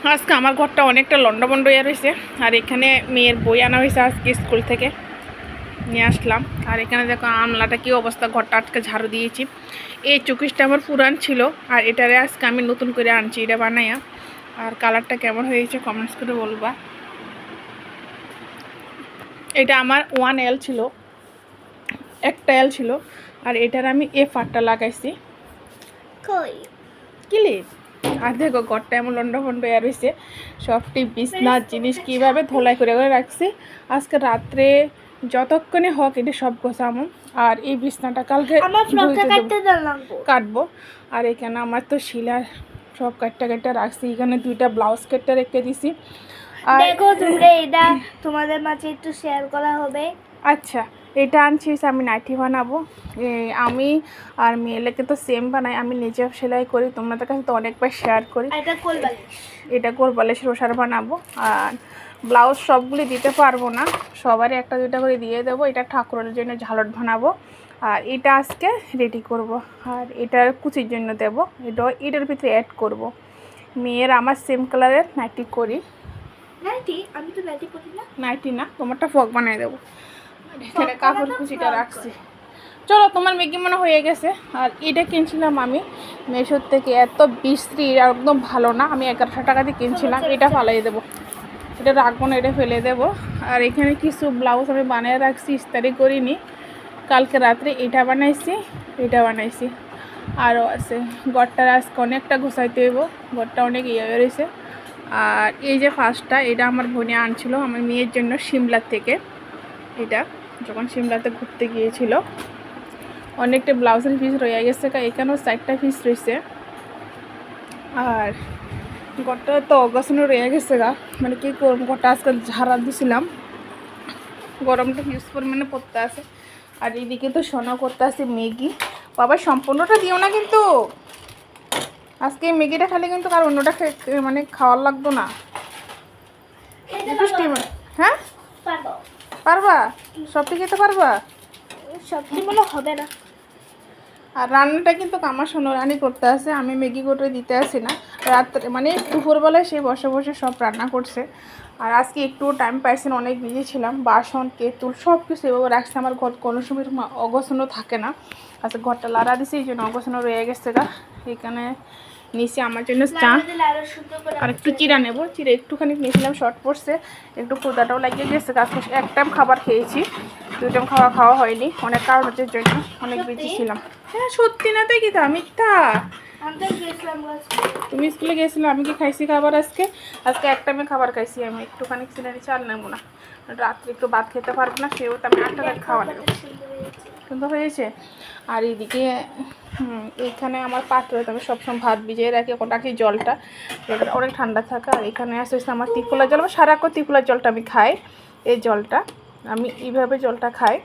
আজকে আমার ঘরটা অনেকটা লন্ডভন্ড হয়ে রয়েছে। আর এখানে মেয়ের বই আনা হয়েছে আজকে স্কুল থেকে নিয়ে আসলাম। আর এখানে দেখো আমলাটা কী অবস্থা, ঘরটা আজকে ঝাড়ু দিয়েছি। এই চুকিসটা আমার পুরান ছিল, আর এটারে আজকে আমি নতুন করে আনছি এটা বানাইয়া। আর কালারটা কেমন হয়েছে কমেন্টস করে বলবা। এটা আমার 1L ছিল, একটা এল ছিল, আর এটার আমি F8টা লাগাইছি ক্লিপ। আর দেখো ঘরটা এমন লন্ডভন্ড হয়ে রয়েছে, সবটি বিছনার জিনিস কীভাবে ধোলাই করে রাখছি। আজকে রাত্রে যতক্ষণে হোক এটা সব গোছামো। আর এই বিছনাটা কালকে কাটবো। আর এখানে আমার তো শিলার সব কাটটা রাখছি। এখানে 2টা ব্লাউজ কেটে রেখে দিছি। আর দেখো তোমরা এটা তোমাদের মাঝে একটু শেয়ার করা হবে। আচ্ছা, এটা আনছি আমি নাইটি বানাবো। আমি আর মেয়েলেকে তো সেম বানাই, আমি নিজে সেলাই করি, তোমাদের কাছে তো অনেকবার শেয়ার করি। এটা কোলবালিশ রোসার বানাবো। আর ব্লাউজ সবগুলি দিতে পারবো না, সবারই 1-2টা করে দিয়ে দেবো। এটা ঠাকুরের জন্য ঝালট বানাবো। আর এটা আজকে রেডি করব। আর এটা কুচির জন্য দেব, এটার ভিতরে অ্যাড করব। মেয়ের আমার সেম কালারের নাইটি করি। আমি তো নাইটি পরি না। নাইটি না, তোমারটা ফ্রক বানিয়ে দেবো। এখানে কাপড় কুচিটা রাখছি। চলো, তোমার মেগি মনে হয়ে গেছে। আর এটা কিনছিলাম আমি মেশোর থেকে, এত বিশ্রী আর একদম ভালো না। আমি 1100 টাকা দিয়ে কিনছিলাম। এটা ফালাই দেবো, এটা রাখবো না, এটা ফেলে দেবো। আর এখানে কিছু ব্লাউজ আমি বানিয়ে রাখছি, ইস্তারি করিনি। কালকে রাত্রে এটা বানাইছি। আরও আছে। ঘরটার আজকে অনেকটা গোছাইতে হইব, ঘরটা অনেক ইয়ে হয়ে রয়েছে। আর এই যে ফার্স্টটা, এটা আমার বোনে আনছিল আমার মেয়ের জন্য সিমলার থেকে। এটা যখন সিমলাতে ঘুরতে গিয়েছিল, অনেকটা ব্লাউজের পিস রয়ে গেছে, এখানেও 4টা পিস রয়েছে। আর ঘরটা তো অগাছানো রয়ে গেছে মানে কী করবো, ঘরটা আজকাল ঝাড়া দিছিলাম, গরমটা হিউজ পরিমাণে পড়তে আছে। আর এইদিকে তো সোনা করতে আছে ম্যাগি। বাবা সম্পূর্ণটা দিও না কিন্তু, আজকে এই ম্যাগিটা খালি কিন্তু আর অন্যটা মানে খাওয়ার লাগতো না। হ্যাঁ পারবা, সবটি খেতে পারবা? সবটি মনে হবে না। আর রান্নাটা কিন্তু আমার সোনারানি করতে আছে, আমি ম্যাগি করে দিতে আসি না। রাত্রে মানে দুপুরবেলায় সে বসে বসে সব রান্না করছে। আর আজকে একটু টাইম পাইছি না, অনেক বিজি ছিলাম। বাসন তেঁতুল সব কিছু এভাবে রাখছে, আমার ঘর কোনো সময় অগোছানো থাকে না। আজকে ঘরটা লাড়া দিছে, এই জন্য অগোছানো রয়ে গেছে এখানে নিচে আমার জন্য চা আর একটু চিরা নেবো। চিরা একটুখানি নিয়েছিলাম, শর্ট পড়ছে, একটু ক্ষুদাটাও লাগিয়ে গেছে। আজকে 1 টাইম খাবার খেয়েছি, 2 টাইম খাওয়া হয়নি, অনেক কারণের জন্য অনেক বিজি ছিলাম। হ্যাঁ সত্যি না, তাই কি তা মিথ্যা? তুমি স্কুলে গেছিলে, আমি কি খাইছি খাবার আজকে? 1 টাইমে খাবার খাইছি আমি, একটুখানি চিনারি চাল নেবো না, রাত্রে একটু ভাত খেতে পারবো না, সেও তো আমি 8টা রাত খাওয়া নেবো। সুন্দর হয়েছে। আর এইদিকে এইখানে আমার পাত্রে আমি সবসময় ভাত ভিজিয়ে রাখি জলটা অনেক ঠান্ডা থাকে। আর এখানে আসে আমার ত্রিফলার জল, সারাক্ষণ ত্রিফলার জলটা আমি খাই। এই জলটা আমি এইভাবে জলটা খাই।